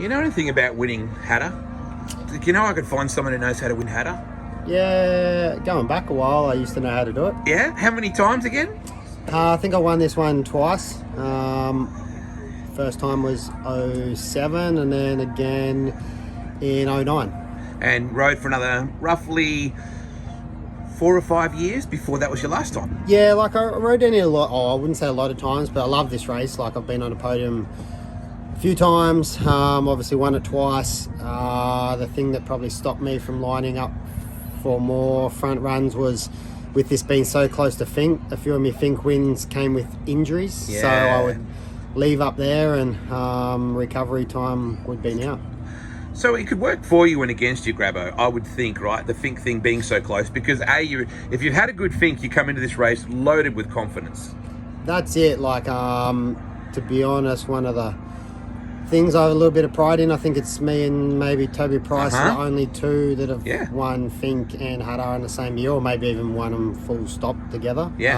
You know anything about winning HATTAH? Do you know I could find someone who knows how to win HATTAH? Yeah, going back a while, I used to know how to do it. Yeah? How many times again? I think I won this one twice. First time was 07 and then again in 09. And rode for another roughly 4 or 5 years before that was your last time? Yeah, like I rode in it a lot. Oh, I wouldn't say a lot of times, but I love this race. Like I've been on a podium a few times, obviously won it twice. The thing that probably stopped me from lining up for more front runs was with this being so close to Fink. A few of my Fink wins came with injuries, Yeah. so I would leave up there and recovery time would be now. So it could work for you and against you, Grabbo, I would think, right? The Fink thing being so close, because if you've had a good Fink, you come into this race loaded with confidence. That's it. Like, to be honest, one of the things I have a little bit of pride in, I think it's me and maybe Toby Price are the only two that have won Fink and HATTAH in the same year, or maybe even won them full stop together. Yeah.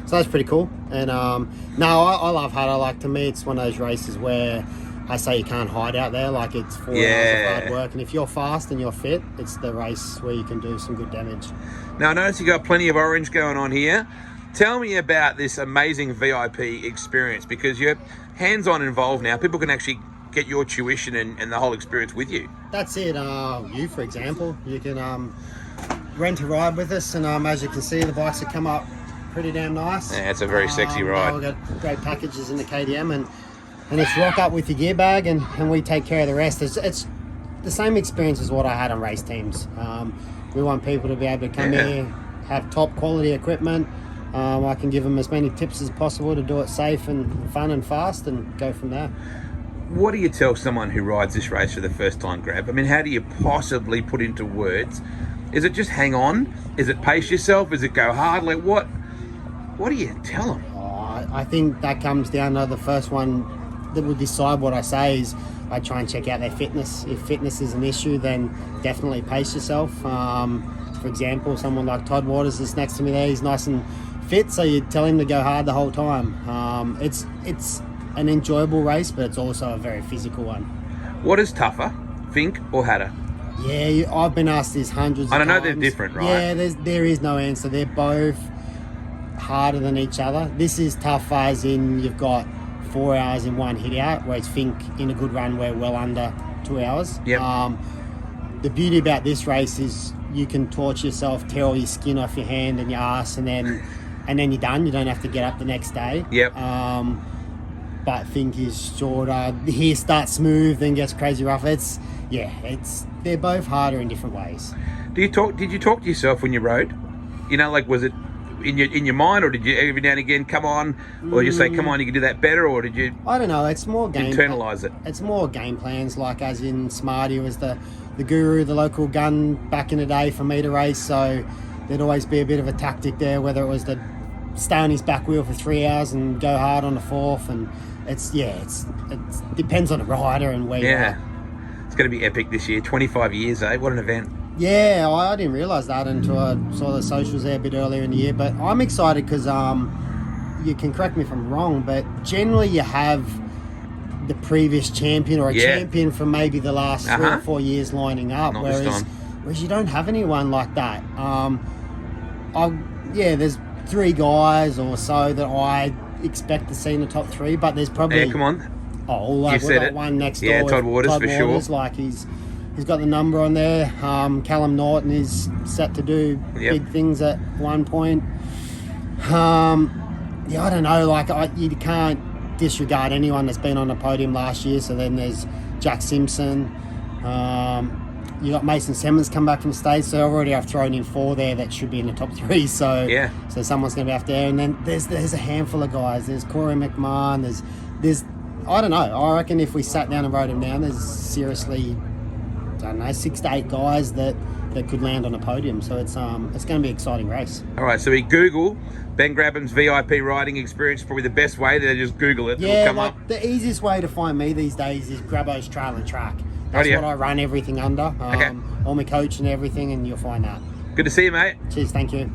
So that's pretty cool. And no, I love HATTAH. Like, to me, it's one of those races where I say you can't hide out there. Like, it's 4 hours of hard work, and if you're fast and you're fit, it's the race where you can do some good damage. Now, I notice you got plenty of orange going on here. Tell me about this amazing VIP experience, because you're hands-on involved now. People can actually get your tuition and the whole experience with you. That's it. You, for example, you can rent a ride with us, and as you can see, the bikes have come up pretty damn nice. Yeah, it's a very sexy ride. We've got great packages in the KDM, and it's rock up with your gear bag, and we take care of the rest. It's the same experience as what I had on race teams. We want people to be able to come here, have top quality equipment. I can give them as many tips as possible to do it safe and fun and fast, and go from there. What do you tell someone who rides this race for the first time, Grab? I mean, how do you possibly put into words? Is it just hang on? Is it pace yourself? Is it go hard? Like, what do you tell them? I think that comes down to the first one that will decide what I say is I try and check out their fitness. If fitness is an issue, then definitely pace yourself. For example, someone like Todd Waters is next to me there, he's nice and fit, so you tell him to go hard the whole time. It's an enjoyable race, but it's also a very physical one. What is tougher, Fink or HATTAH? Yeah, I've been asked this hundreds of times. I know they're different, right? Yeah, there is no answer. They're both harder than each other. This is tough as in you've got 4 hours in one hit out, whereas Fink in a good run we're well under 2 hours. Yep. The beauty about this race is you can torture yourself, tear all your skin off your hand and your ass, and then you're done. You don't have to get up the next day. Yep. But Fink is shorter. Here starts smooth, then gets crazy rough. They're both harder in different ways. Did you talk to yourself when you rode? You know, like, was it in your mind, or did you every now and again come on, or you say, come on, you can do that better, or did you? I don't know. It's more internalize it. It's more game plans, like as in Smarty was the guru, the local gun back in the day for me to race. So there'd always be a bit of a tactic there, whether it was to stay on his back wheel for 3 hours and go hard on the fourth, and it depends on the rider and where you're at. It's going to be epic this year. 25 years, eh? What an event. Yeah, I didn't realise that until I saw the socials there a bit earlier in the year. But I'm excited because you can correct me if I'm wrong, but generally you have the previous champion or a champion from maybe the last 3 or 4 years lining up, Not whereas you don't have anyone like that. There's 3 guys or so that I expect to see in the top 3, but there's probably... Yeah, come on. Oh, like you said it. One next door. Yeah, Todd Waters for sure. Like he's got the number on there. Callum Norton is set to do big things at one point. I don't know. Like you can't disregard anyone that's been on the podium last year. So then there's Jack Simpson. You got Mason Simmons come back from stage. So already I've thrown in 4 there that should be in the top 3. So so someone's going to be up there. And then there's a handful of guys. There's Corey McMahon. There's I don't know. I reckon if we sat down and wrote them down, there's seriously, I don't know, 6 to 8 guys that could land on a podium. So it's going to be an exciting race. All right, so we Google Ben Grabham's VIP riding experience. Probably the best way to just Google it. Yeah, it'll come up. The easiest way to find me these days is Grabbo's Trail and Track. That's what I run everything under. All my coach and everything, and you'll find that. Good to see you, mate. Cheers, thank you.